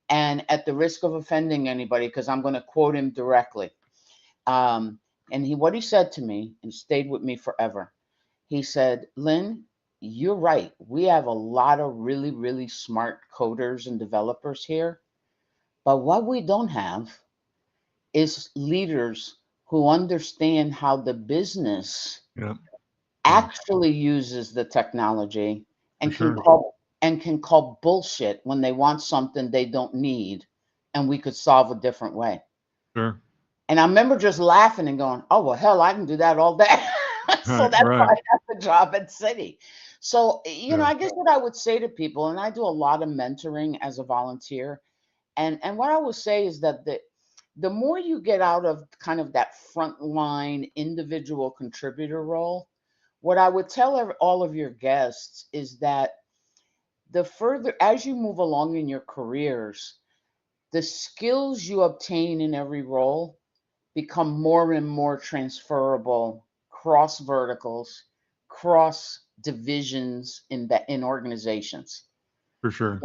And at the risk of offending anybody, because I'm going to quote him directly, and what he said to me and stayed with me forever. He said, Lynn, you're right. We have a lot of really, really smart coders and developers here. But what we don't have is leaders who understand how the business Yeah. Yeah. actually uses the technology For and can sure. call bullshit when they want something they don't need and we could solve a different way. Sure. And I remember just laughing and going, "Oh well, hell, I can do that all day." So Right. that's why Right. I got the job at City. So Yeah. I guess what I would say to people, and I do a lot of mentoring as a volunteer, and what I will say is that the more you get out of kind of that frontline individual contributor role, what I would tell all of your guests is that the further as you move along in your careers, the skills you obtain in every role become more and more transferable cross verticals, cross divisions in organizations. For sure.